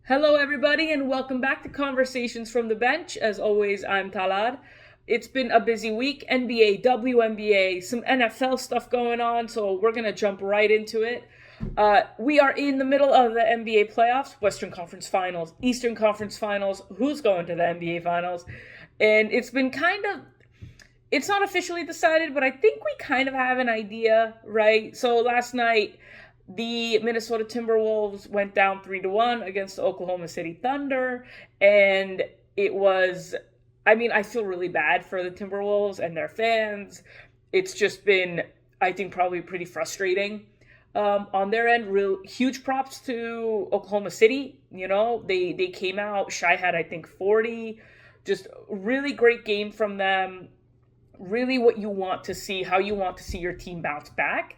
Hello, everybody, and welcome back to Conversations from the Bench. As always, I'm Talad. It's been a busy week. NBA, WNBA, some NFL stuff going on, so we're going to jump right into it. We are in the middle of the NBA playoffs, Western Conference Finals, Eastern Conference Finals, who's going to the NBA Finals. And it's not officially decided, but I think we kind of have an idea, right? So last night, the Minnesota Timberwolves went down 3-1 against the Oklahoma City Thunder, and it was I feel really bad for the Timberwolves and their fans. It's just been, I think, probably pretty frustrating on their end. Real huge props to Oklahoma City. They came out. Shai had, I think, 40. Just really great game from them. Really what you want to see, how you want to see your team bounce back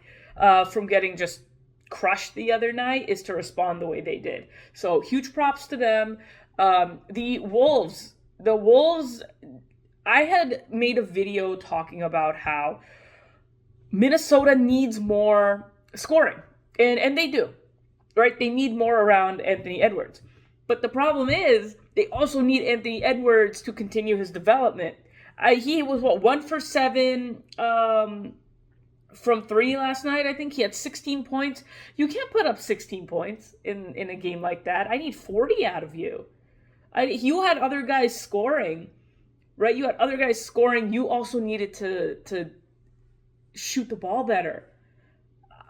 from getting just crushed the other night, is to respond the way they did. So huge props to them. The Wolves, I had made a video talking about how Minnesota needs more scoring. And they do, right? They need more around Anthony Edwards. But the problem is they also need Anthony Edwards to continue his development. He was, 1 for 7 from 3 last night. I think he had 16 points. You can't put up 16 points in a game like that. I need 40 out of you. You had other guys scoring, right? You had other guys scoring. You also needed to shoot the ball better.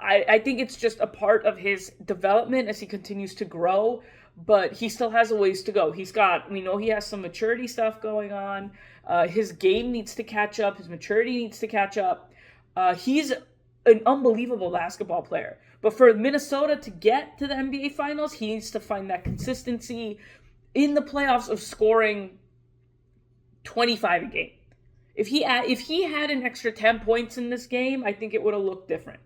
I think it's just a part of his development as he continues to grow, but he still has a ways to go. We know he has some maturity stuff going on. His game needs to catch up. His maturity needs to catch up. He's an unbelievable basketball player. But for Minnesota to get to the NBA Finals, he needs to find that consistency in the playoffs of scoring 25 a game. If he had an extra 10 points in this game, I think it would have looked different.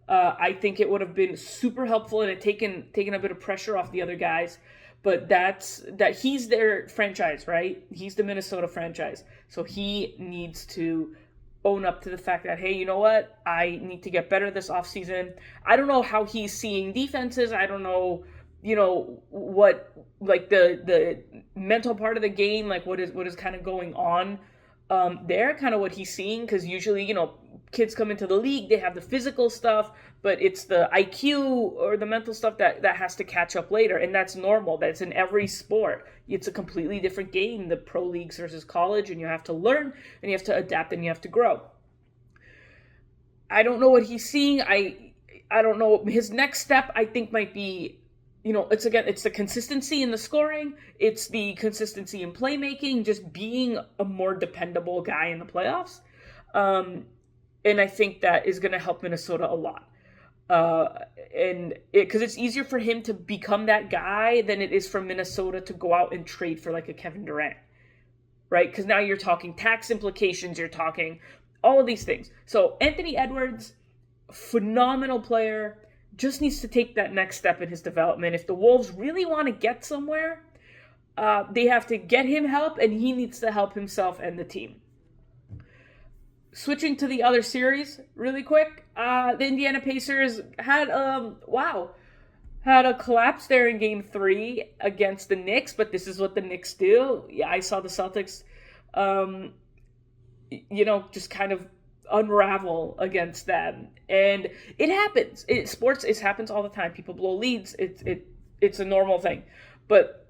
I think it would have been super helpful and it taken a bit of pressure off the other guys. But he's their franchise, right? He's the Minnesota franchise. So he needs to own up to the fact that, hey, you know what? I need to get better this offseason. I don't know how he's seeing defenses. I don't know, what, like, the mental part of the game, like what is kind of going on there, kind of what he's seeing, because usually, kids come into the league, they have the physical stuff, but it's the IQ or the mental stuff that has to catch up later, and that's normal. That's in every sport. It's a completely different game, the pro leagues versus college, and you have to learn, and you have to adapt, and you have to grow. I don't know what he's seeing. I don't know. His next step, I think, might be, it's the consistency in the scoring. It's the consistency in playmaking, just being a more dependable guy in the playoffs. And I think that is going to help Minnesota a lot. Because it's easier for him to become that guy than it is for Minnesota to go out and trade for like a Kevin Durant, right? Because now you're talking tax implications, you're talking all of these things. So Anthony Edwards, phenomenal player, just needs to take that next step in his development. If the Wolves really want to get somewhere, they have to get him help, and he needs to help himself and the team. Switching to the other series really quick, the Indiana Pacers had a collapse there in Game 3 against the Knicks, but this is what the Knicks do. Yeah, I saw the Celtics, just kind of unravel against them, and it happens. It happens all the time. People blow leads. It's a normal thing, but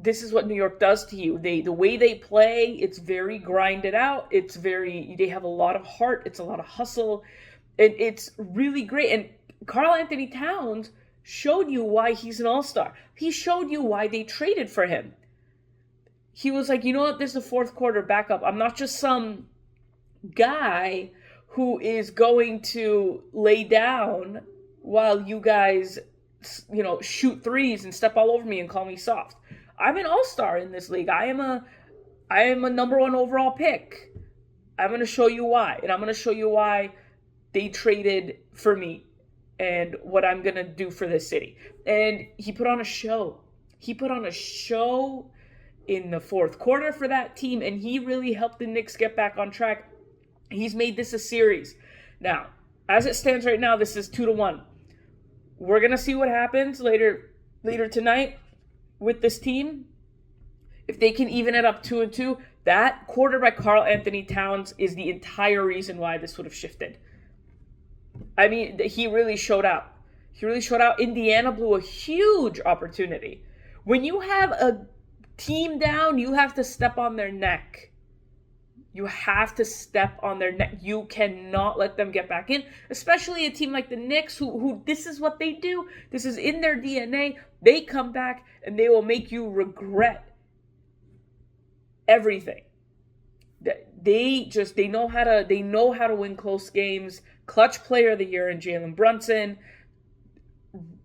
this is what New York does to you. The way they play, it's very grinded out. They have a lot of heart. It's a lot of hustle, and it's really great. And Karl Anthony Towns showed you why he's an all-star. He showed you why they traded for him. He was like, you know what? This is the fourth quarter backup. I'm not just some guy who is going to lay down while you guys, shoot threes and step all over me and call me soft. I'm an all-star in this league. I am a number 1 overall pick. I'm going to show you why. And I'm going to show you why they traded for me and what I'm going to do for this city. And he put on a show. He put on a show in the fourth quarter for that team, and he really helped the Knicks get back on track. He's made this a series. Now, as it stands right now, this is 2-1. We're going to see what happens later tonight. with this team, if they can even it up 2-2, that quarterback Karl Anthony Towns is the entire reason why this would have shifted. I mean, he really showed out. Indiana blew a huge opportunity. When you have a team down, you have to step on their neck. You cannot let them get back in, especially a team like the Knicks, who this is what they do. This is in their DNA. They come back and they will make you regret everything. They know how to win close games. Clutch player of the year in Jalen Brunson.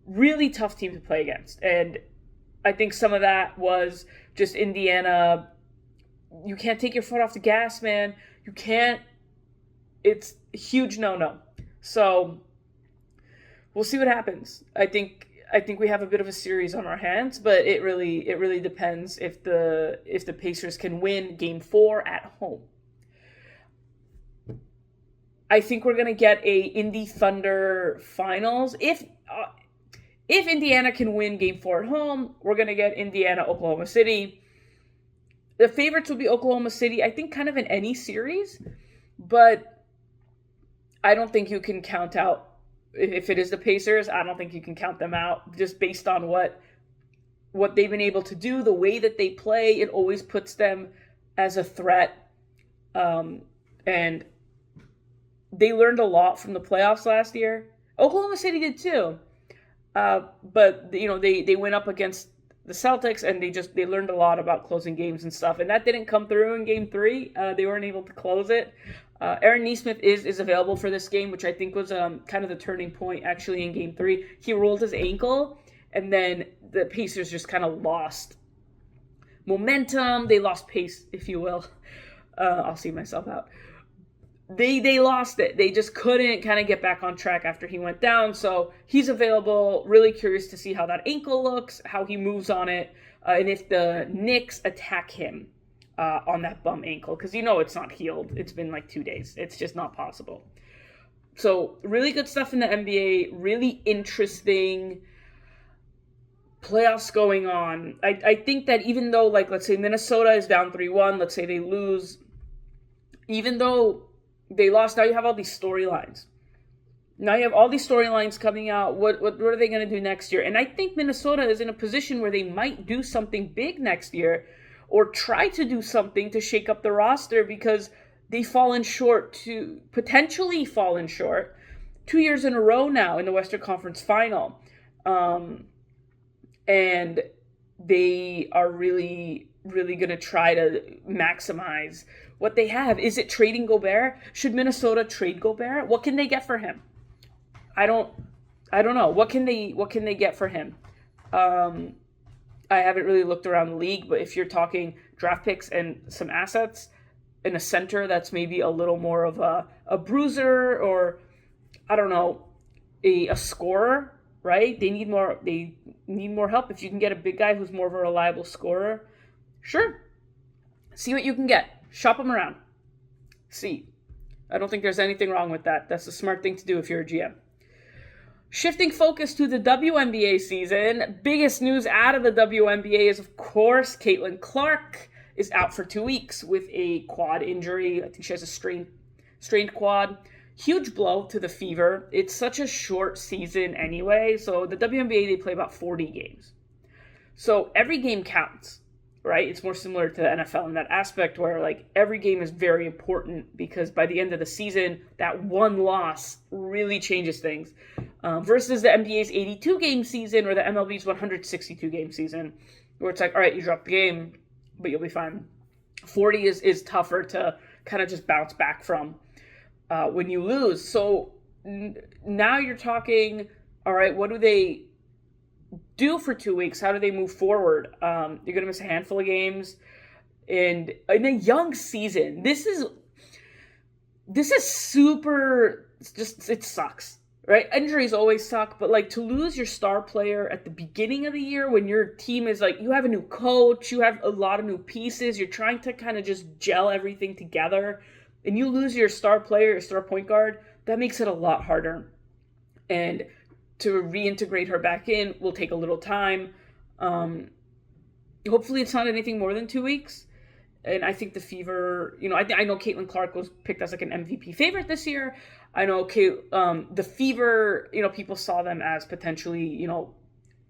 Really tough team to play against. And I think some of that was just Indiana. You can't take your foot off the gas, man. You can't. It's a huge no-no. So we'll see what happens. I think we have a bit of a series on our hands, but it really depends if the Pacers can win Game 4 at home. I think we're gonna get a Indy Thunder finals. If Indiana can win Game 4 at home, we're gonna get Indiana Oklahoma City. The favorites will be Oklahoma City, I think, kind of in any series, but I don't think you can count out, if it is the Pacers, I don't think you can count them out just based on what they've been able to do, the way that they play. It always puts them as a threat, and they learned a lot from the playoffs last year. Oklahoma City did too, but they went up against the Celtics, and they learned a lot about closing games and stuff, and that didn't come through in Game 3. They weren't able to close it. Aaron Nesmith is available for this game, which I think was kind of the turning point actually in Game 3. He rolled his ankle, and then the Pacers just kind of lost momentum. They lost pace, if you will. I'll see myself out. They lost it. They just couldn't kind of get back on track after he went down. So he's available. Really curious to see how that ankle looks, how he moves on it, and if the Knicks attack him on that bum ankle. Because it's not healed. It's been like 2 days. It's just not possible. So really good stuff in the NBA. Really interesting playoffs going on. I think that even though, like, let's say Minnesota is down 3-1. Let's say they lose. Even though they lost, now you have all these storylines. Now you have all these storylines coming out. What are they going to do next year? And I think Minnesota is in a position where they might do something big next year, or try to do something to shake up the roster, because they've potentially fallen short 2 years in a row now in the Western Conference Final. And they are really, really going to try to maximize what they have. Is it trading Gobert? Should Minnesota trade Gobert? What can they get for him? I don't know. What can they get for him? I haven't really looked around the league, but if you're talking draft picks and some assets and a center that's maybe a little more of a bruiser, or I don't know, a scorer, right? They need more help. If you can get a big guy who's more of a reliable scorer, sure. See what you can get. Shop them around. See. I don't think there's anything wrong with that. That's a smart thing to do if you're a GM. Shifting focus to the WNBA season, biggest news out of the WNBA is, of course, Caitlin Clark is out for 2 weeks with a quad injury. I think she has a strained quad. Huge blow to the Fever. It's such a short season anyway. So the WNBA, they play about 40 games. So every game counts, right? It's more similar to the NFL in that aspect where, like, every game is very important, because by the end of the season, that one loss really changes things. Versus the NBA's 82-game season or the MLB's 162-game season, where it's like, all right, you drop the game, but you'll be fine. 40 is tougher to kind of just bounce back from when you lose. So now you're talking, all right, what do they do for 2 weeks? How do they move forward? You're going to miss a handful of games. And in a young season, this is super, it sucks. Right? Injuries always suck, but like to lose your star player at the beginning of the year when your team is like, you have a new coach, you have a lot of new pieces, you're trying to kind of just gel everything together, and you lose your star player, your star point guard, that makes it a lot harder. And to reintegrate her back in will take a little time. Hopefully it's not anything more than 2 weeks. And I think the Fever, I know Caitlin Clark was picked as like an MVP favorite this year. I know the Fever, people saw them as potentially,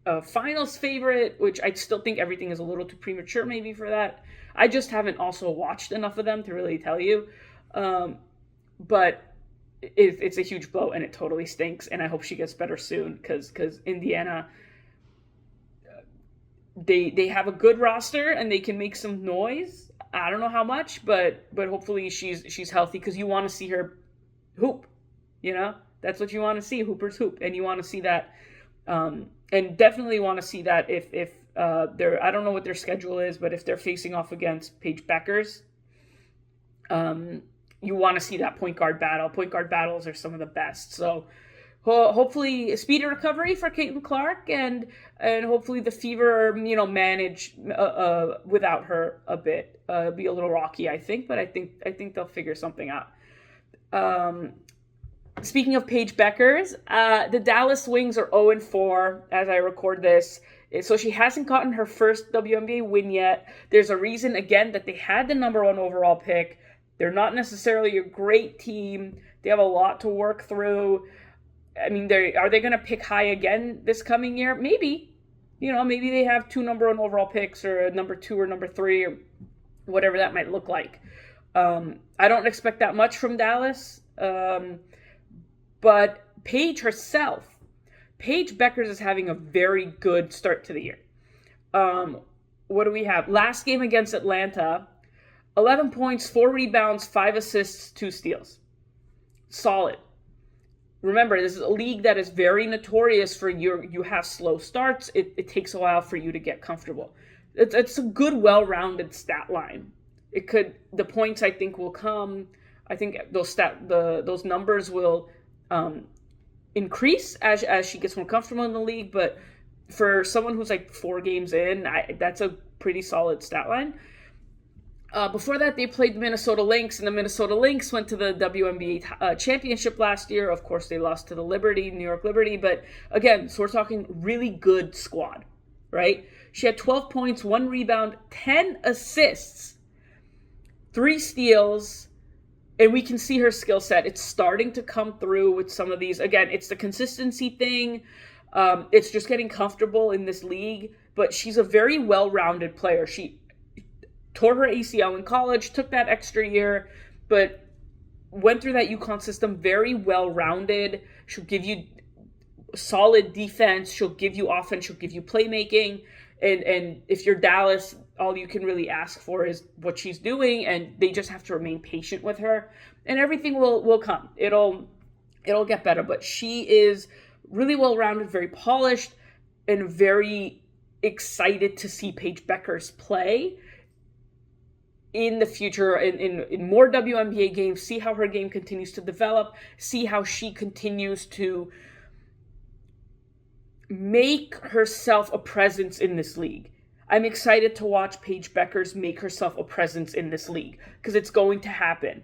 a finals favorite, which I still think everything is a little too premature maybe for that. I just haven't also watched enough of them to really tell you. But it's a huge blow and it totally stinks. And I hope she gets better soon because Indiana, they have a good roster and they can make some noise. I don't know how much, but hopefully she's healthy because you want to see her hoop. That's what you want to see, hoopers hoop, and you want to see that, and definitely want to see that if they're, I don't know what their schedule is, but if they're facing off against Paige Bueckers, you want to see that point guard battle. Point guard battles are some of the best. So hopefully speedy recovery for Caitlin Clark, and hopefully the Fever, manage without her a bit. Be a little rocky, I think, but I think they'll figure something out. Speaking of Paige Bueckers, the Dallas Wings are 0-4 as I record this. So she hasn't gotten her first WNBA win yet. There's a reason, again, that they had the number 1 overall pick. They're not necessarily a great team. They have a lot to work through. I mean, are they going to pick high again this coming year? Maybe. Maybe they have 2 number 1 overall picks or a number 2 or number 3 or whatever that might look like. I don't expect that much from Dallas. But Paige herself, Paige Bueckers is having a very good start to the year. What do we have? Last game against Atlanta, 11 points, 4 rebounds, 5 assists, 2 steals. Solid. Remember, this is a league that is very notorious for you have slow starts. It takes a while for you to get comfortable. It's a good, well-rounded stat line. The points I think will come. I think those numbers will increase as she gets more comfortable in the league. But for someone who's like 4 games in, that's a pretty solid stat line. Before that, they played the Minnesota Lynx, and the Minnesota Lynx went to the WNBA championship last year. Of course, they lost to the New York Liberty. But again, so we're talking really good squad, right? She had 12 points, 1 rebound, 10 assists, 3 steals, and we can see her skill set. It's starting to come through with some of these. Again, it's the consistency thing. It's just getting comfortable in this league. But she's a very well-rounded player. She tore her ACL in college, took that extra year, but went through that UConn system very well-rounded. She'll give you solid defense. She'll give you offense. She'll give you playmaking. And if you're Dallas, all you can really ask for is what she's doing, and they just have to remain patient with her, and everything will come. It'll get better. But she is really well-rounded, very polished, and very excited to see Paige Bueckers play in the future, in more WNBA games, see how her game continues to develop, see how she continues to make herself a presence in this league. I'm excited to watch Paige Bueckers make herself a presence in this league because it's going to happen.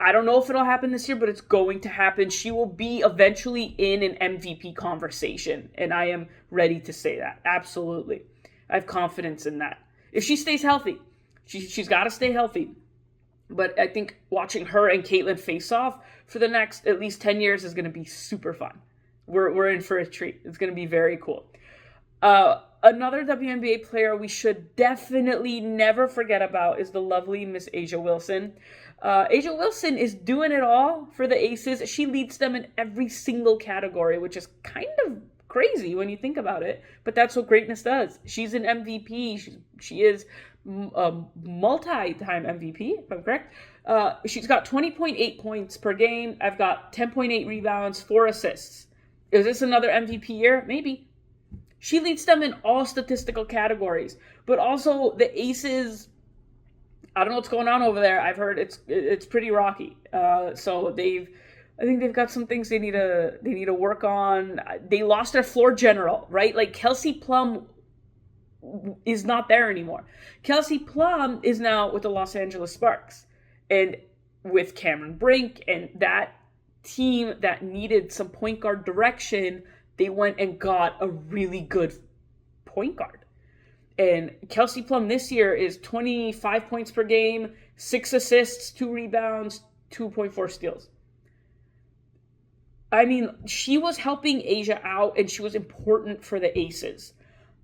I don't know if it'll happen this year, but it's going to happen. She will be eventually in an MVP conversation, and I am ready to say that. Absolutely. I have confidence in that. If she stays healthy, she's got to stay healthy. But I think watching her and Caitlin face off for the next at least 10 years is going to be super fun. We're in for a treat. It's going to be very cool. Another WNBA player we should definitely never forget about is the lovely Miss A'ja Wilson. A'ja Wilson is doing it all for the Aces. She leads them in every single category, which is kind of crazy when you think about it. But that's what greatness does. She's an MVP. She is a multi-time MVP, if I'm correct. She's got 20.8 points per game. I've got 10.8 rebounds, 4 assists. Is this another MVP year? Maybe. She leads them in all statistical categories. But also the Aces, I don't know what's going on over there. I've heard it's pretty rocky. So I think they've got some things they need to work on. They lost their floor general, right? Like Kelsey Plum is not there anymore. Kelsey Plum is now with the Los Angeles Sparks and with Cameron Brink, and that team that needed some point guard direction, they went and got a really good point guard. And Kelsey Plum this year is 25 points per game, 6 assists, 2 rebounds, 2.4 steals. I mean, she was helping Asia out, and she was important for the Aces.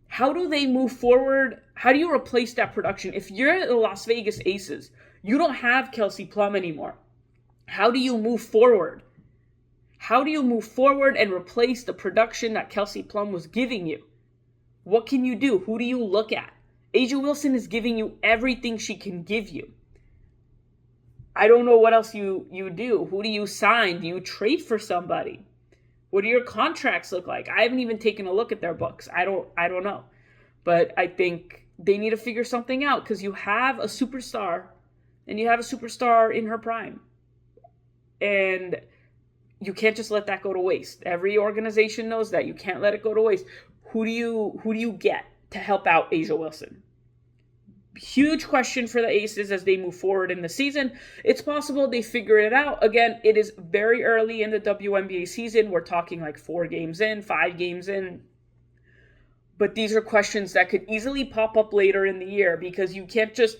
How do they move forward? How do you replace that production? If you're the Las Vegas Aces, you don't have Kelsey Plum anymore. How do you move forward? How do you move forward and replace the production that Kelsey Plum was giving you? What can you do? Who do you look at? Asia Wilson is giving you everything she can give you. I don't know what else you do. Who do you sign? Do you trade for somebody? What do your contracts look like? I haven't even taken a look at their books. I don't know. But I think they need to figure something out, because you have a superstar, and you have a superstar in her prime. And you can't just let that go to waste. Every organization knows that. You can't let it go to waste. Who do you get to help out Asia Wilson? Huge question for the Aces as they move forward in the season. It's possible they figure it out. Again, it is very early in the WNBA season. We're talking like 4 games in, 5 games in. But these are questions that could easily pop up later in the year, because you can't just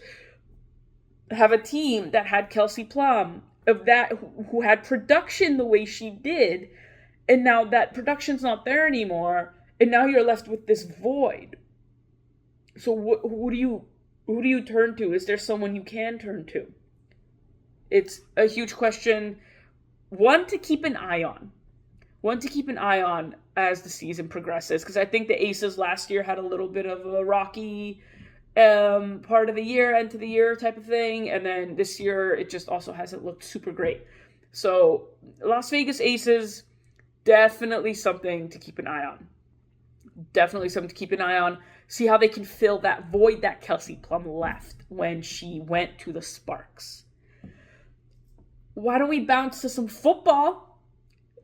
have a team that had Kelsey Plum, who had production the way she did, and now that production's not there anymore, and now you're left with this void. So who do you turn to? Is there someone you can turn to? It's a huge question. One to keep an eye on as the season progresses, because I think the Aces last year had a little bit of a rocky part of the year, end of the year type of thing, and then this year it just also hasn't looked super great. So Las Vegas Aces, definitely something to keep an eye on. See how they can fill that void that Kelsey Plum left when she went to the Sparks. Why don't we bounce to some football?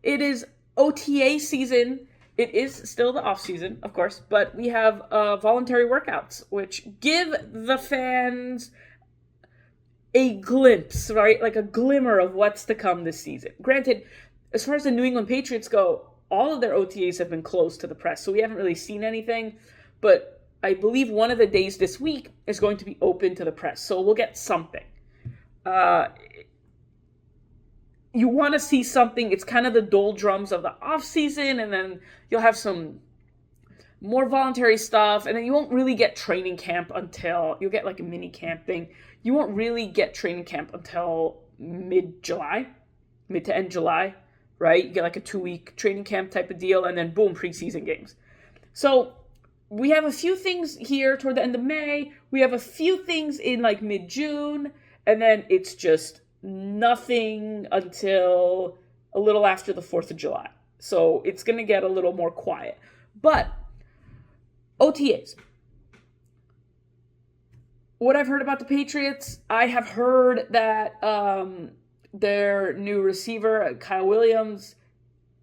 It is OTA season. It is still the off season, of course, but we have voluntary workouts, which give the fans a glimpse, right? Like a glimmer of what's to come this season. Granted, as far as the New England Patriots go, all of their OTAs have been closed to the press, so we haven't really seen anything. But I believe one of the days this week is going to be open to the press, so we'll get something. You want to see something. It's kind of the doldrums of the off season, and then you'll have some more voluntary stuff, and then you won't really get training camp until you'll get like a mini camp thing. You won't really get training camp until mid to end July, right? You get like a 2-week training camp type of deal, and then boom, preseason games. So we have a few things here toward the end of May. We have a few things in like mid-June, and then it's just nothing until a little after the 4th of July. So it's going to get a little more quiet. But OTAs. What I've heard about the Patriots, I have heard that their new receiver, Kyle Williams,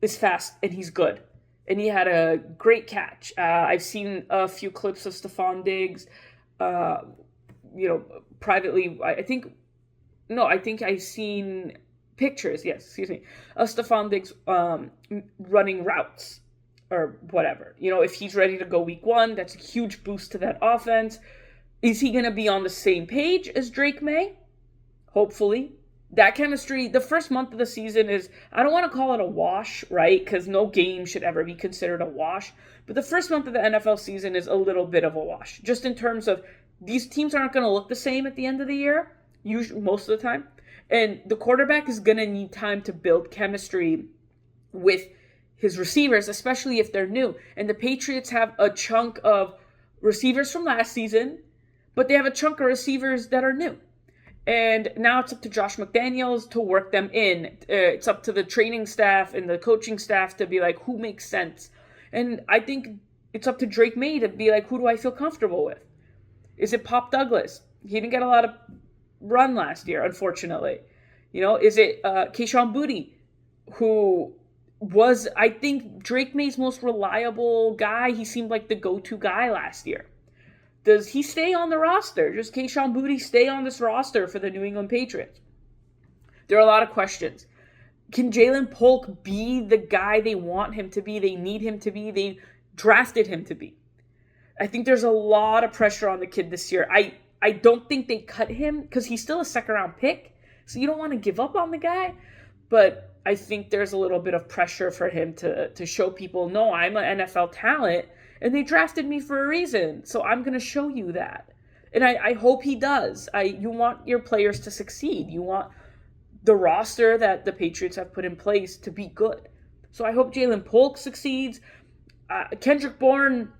is fast and he's good. And he had a great catch. I've seen a few clips of Stephon Diggs, privately. I think I've seen pictures, of Stephon Diggs running routes or whatever. If he's ready to go week 1, that's a huge boost to that offense. Is he going to be on the same page as Drake May? Hopefully. That chemistry, the first month of the season is, I don't want to call it a wash, right? Because no game should ever be considered a wash. But the first month of the NFL season is a little bit of a wash. Just in terms of, these teams aren't going to look the same at the end of the year, usually most of the time. And the quarterback is going to need time to build chemistry with his receivers, especially if they're new. And the Patriots have a chunk of receivers from last season, but they have a chunk of receivers that are new. And now it's up to Josh McDaniels to work them in. It's up to the training staff and the coaching staff to be like, who makes sense? And I think it's up to Drake May to be like, who do I feel comfortable with? Is it Pop Douglas? He didn't get a lot of run last year, unfortunately. Is it Keyshawn Boutte, who was, I think, Drake May's most reliable guy? He seemed like the go-to guy last year. Does he stay on the roster? Does Keyshawn Boutte stay on this roster for the New England Patriots? There are a lot of questions. Can Jalen Polk be the guy they want him to be, they need him to be, they drafted him to be? I think there's a lot of pressure on the kid this year. I don't think they cut him because he's still a second-round pick, so you don't want to give up on the guy. But I think there's a little bit of pressure for him to show people, no, I'm an NFL talent, and they drafted me for a reason, so I'm going to show you that. And I hope he does. You want your players to succeed. You want the roster that the Patriots have put in place to be good. So I hope Jalen Polk succeeds. Kendrick Bourne,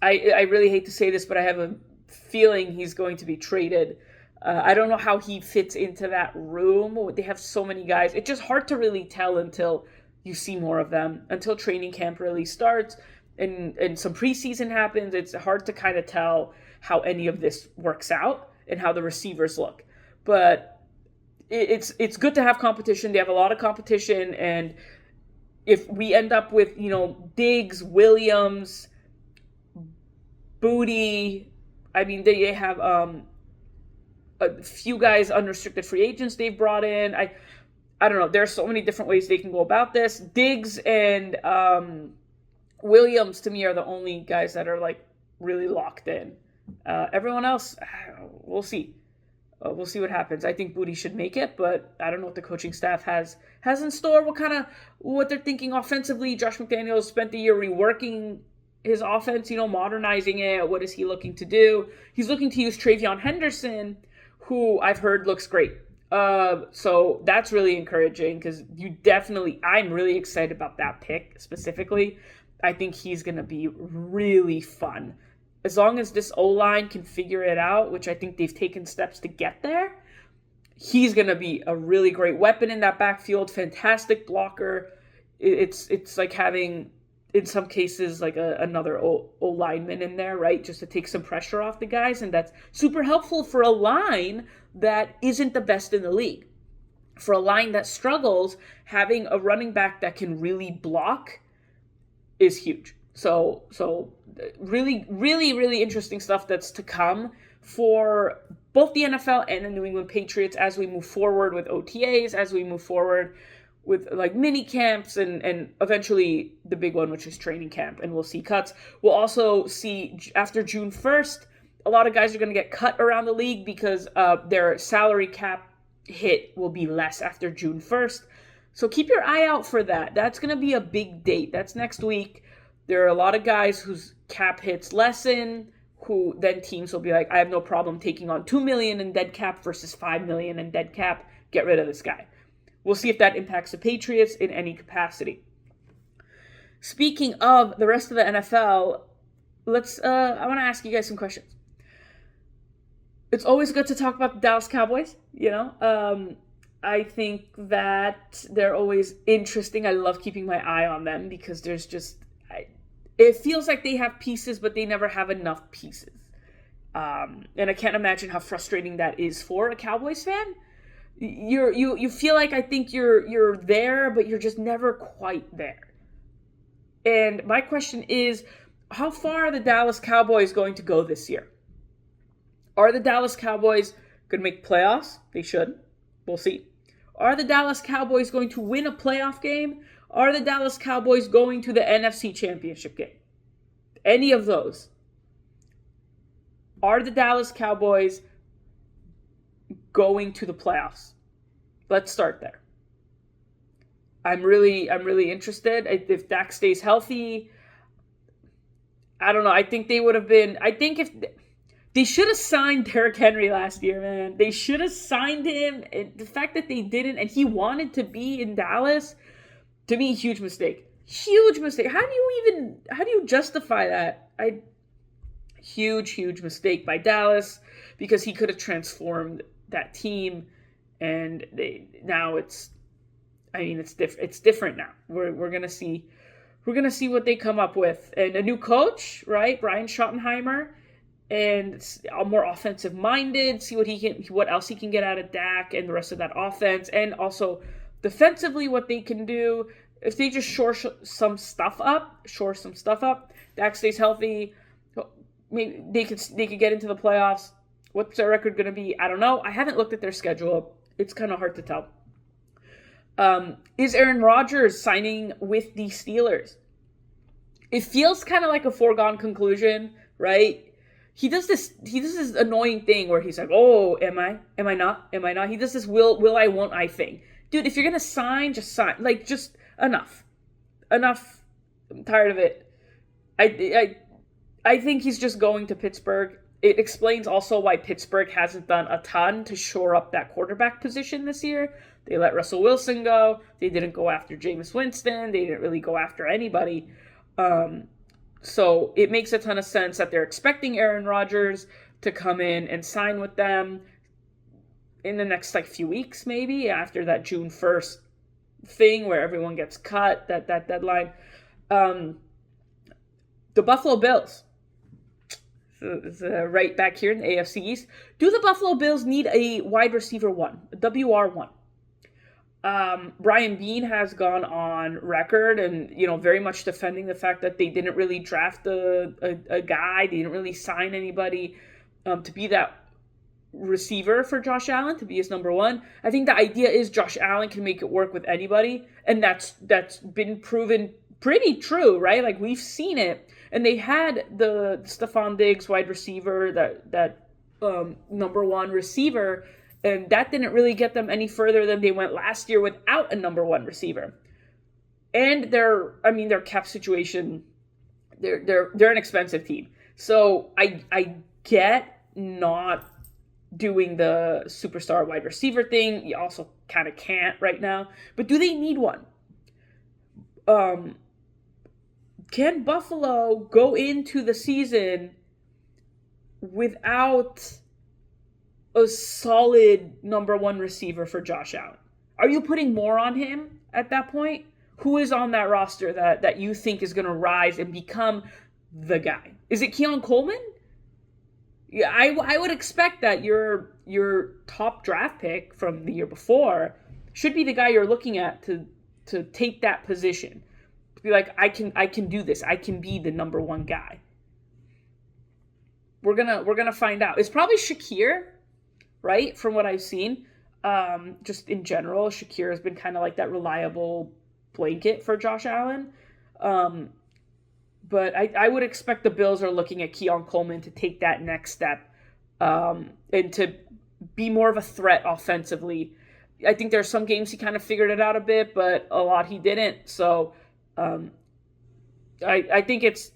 I really hate to say this, but I have a feeling he's going to be traded. I don't know how he fits into that room. They have so many guys. It's just hard to really tell until you see more of them, until training camp really starts and some preseason happens. It's hard to kind of tell how any of this works out and how the receivers look. But it's good to have competition. They have a lot of competition, and if we end up with, Diggs, Williams, Booty, I mean, they have a few guys unrestricted free agents they've brought in. I don't know. There's so many different ways they can go about this. Diggs and Williams, to me, are the only guys that are like really locked in. Everyone else, we'll see. We'll see what happens. I think Booty should make it, but I don't know what the coaching staff has in store. What they're thinking offensively. Josh McDaniels spent the year reworking his offense, modernizing it. What is he looking to do? He's looking to use Travion Henderson, who I've heard looks great. So that's really encouraging because I'm really excited about that pick specifically. I think he's going to be really fun. As long as this O-line can figure it out, which I think they've taken steps to get there, he's going to be a really great weapon in that backfield. Fantastic blocker. It's like having, in some cases, like another O-lineman in there, right? Just to take some pressure off the guys. And that's super helpful for a line that isn't the best in the league. For a line that struggles, having a running back that can really block is huge. So really, really, really interesting stuff that's to come for both the NFL and the New England Patriots as we move forward with OTAs, as we move forward with like mini camps and eventually the big one, which is training camp, and we'll see cuts. We'll also see after June 1st, a lot of guys are going to get cut around the league because their salary cap hit will be less after June 1st. So keep your eye out for that. That's going to be a big date. That's next week. There are a lot of guys whose cap hits lessen, who then teams will be like, I have no problem taking on $2 million in dead cap versus $5 million in dead cap. Get rid of this guy. We'll see if that impacts the Patriots in any capacity. Speaking of the rest of the NFL, I want to ask you guys some questions. It's always good to talk about the Dallas Cowboys, I think that they're always interesting. I love keeping my eye on them because there's it feels like they have pieces, but they never have enough pieces. And I can't imagine how frustrating that is for a Cowboys fan. You feel like I think you're there, but you're just never quite there. And my question is, how far are the Dallas Cowboys going to go this year? Are the Dallas Cowboys going to make playoffs? They should. We'll see. Are the Dallas Cowboys going to win a playoff game? Are the Dallas Cowboys going to the NFC Championship game? Any of those. Are the Dallas Cowboys going to the playoffs? Let's start there. I'm really interested. If Dak stays healthy, I don't know. I think they would have been. I think if they should have signed Derrick Henry last year, man. They should have signed him. And the fact that they didn't, and he wanted to be in Dallas, to me, huge mistake. Huge mistake. How do you justify that? Huge mistake by Dallas because he could have transformed that team, and it's different now. We're gonna see what they come up with, and a new coach, right? Brian Schottenheimer, and more offensive minded. See what else he can get out of Dak and the rest of that offense, and also defensively what they can do. If they just shore some stuff up, Dak stays healthy, maybe they could get into the playoffs. What's their record going to be? I don't know. I haven't looked at their schedule. It's kind of hard to tell. Is Aaron Rodgers signing with the Steelers? it feels kind of like a foregone conclusion, right? He does this annoying thing where he's like, "Oh, am I? Am I not? Am I not?" He does this will I won't I thing. Dude, if you're going to sign, just sign. Like, just enough. Enough. I'm tired of it. I think he's just going to Pittsburgh. It explains also why Pittsburgh hasn't done a ton to shore up that quarterback position this year. They let Russell Wilson go. They didn't go after Jameis Winston. They didn't really go after anybody. So it makes a ton of sense that they're expecting Aaron Rodgers to come in and sign with them in the next few weeks, maybe after that June 1st thing where everyone gets cut, that deadline. The Buffalo Bills, right back here in the AFC East. Do the Buffalo Bills need a wide receiver one, a WR1? Brian Beane has gone on record and, very much defending the fact that they didn't really draft a guy. They didn't really sign anybody to be that receiver for Josh Allen, to be his number one. I think the idea is Josh Allen can make it work with anybody, and that's been proven pretty true, right? Like, we've seen it. And they had the Stephon Diggs wide receiver, that number one receiver, and that didn't really get them any further than they went last year without a number one receiver. And their cap situation, they're an expensive team. So I get not doing the superstar wide receiver thing. You also kind of can't right now. But do they need one? Can Buffalo go into the season without a solid number one receiver for Josh Allen? Are you putting more on him at that point? Who is on that roster that you think is going to rise and become the guy? Is it Keon Coleman? Yeah, I would expect that your top draft pick from the year before should be the guy you're looking at to take that position. To be like, I can do this. I can be the number one guy. We're gonna find out. It's probably Shakir, right? From what I've seen, just in general, Shakir has been kind of like that reliable blanket for Josh Allen. But I would expect the Bills are looking at Keon Coleman to take that next step, and to be more of a threat offensively. I think there are some games he kind of figured it out a bit, but a lot he didn't. So. I think it's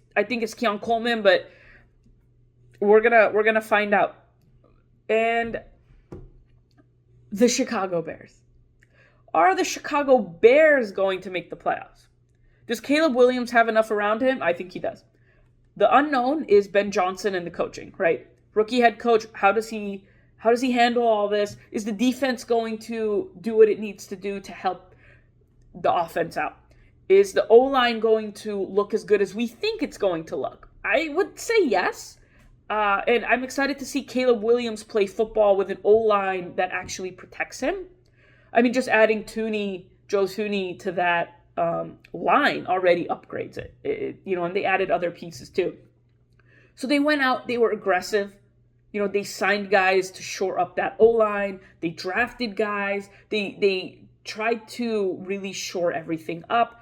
Keon Coleman, but we're gonna find out. And the Chicago Bears. Are the Chicago Bears going to make the playoffs? Does Caleb Williams have enough around him? I think he does. The unknown is Ben Johnson and the coaching, right? Rookie head coach, how does he handle all this? Is the defense going to do what it needs to do to help the offense out? Is the O-line going to look as good as we think it's going to look? I would say yes. And I'm excited to see Caleb Williams play football with an O-line that actually protects him. I mean, just adding Joe Thuney to that line already upgrades it. And they added other pieces too. So they went out, they were aggressive. They signed guys to shore up that O-line. They drafted guys. They tried to really shore everything up,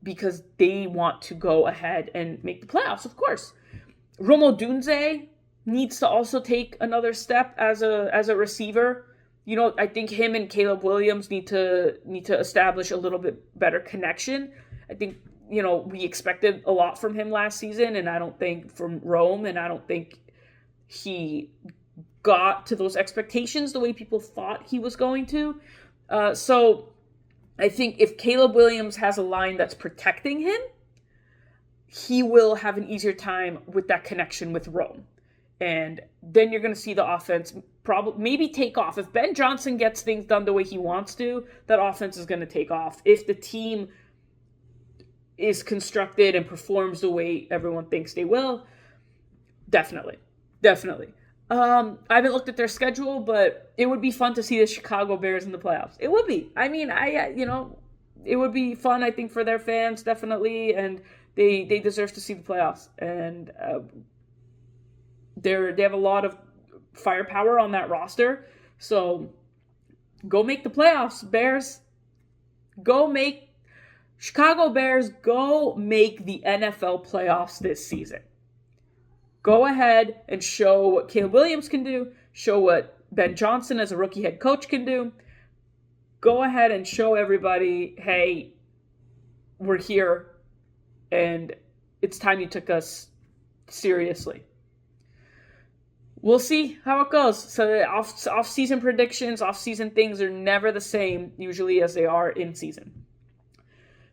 because they want to go ahead and make the playoffs, of course. Romo Dunze needs to also take another step as a receiver. I think him and Caleb Williams need to establish a little bit better connection. I think, we expected a lot from him last season, and I don't think from Rome, and I don't think he got to those expectations the way people thought he was going to. So I think if Caleb Williams has a line that's protecting him, he will have an easier time with that connection with Rome. And then you're going to see the offense maybe take off. If Ben Johnson gets things done the way he wants to, that offense is going to take off. If the team is constructed and performs the way everyone thinks they will, definitely. I haven't looked at their schedule, but it would be fun to see the Chicago Bears in the playoffs. It would be. I mean, it would be fun, I think, for their fans, definitely, and they deserve to see the playoffs. And they have a lot of firepower on that roster, so go make the playoffs, Bears. Go make Chicago Bears, go make the NFL playoffs this season. Go ahead and show what Caleb Williams can do. Show what Ben Johnson as a rookie head coach can do. Go ahead and show everybody, hey, we're here, and it's time you took us seriously. We'll see how it goes. So the off-season predictions, off-season things are never the same usually as they are in season.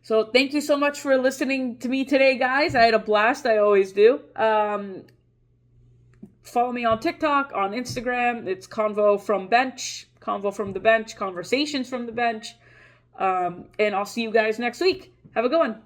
So thank you so much for listening to me today, guys. I had a blast. I always do. Follow me on TikTok, on Instagram. It's Convo from the Bench, Conversations from the Bench. And I'll see you guys next week. Have a good one.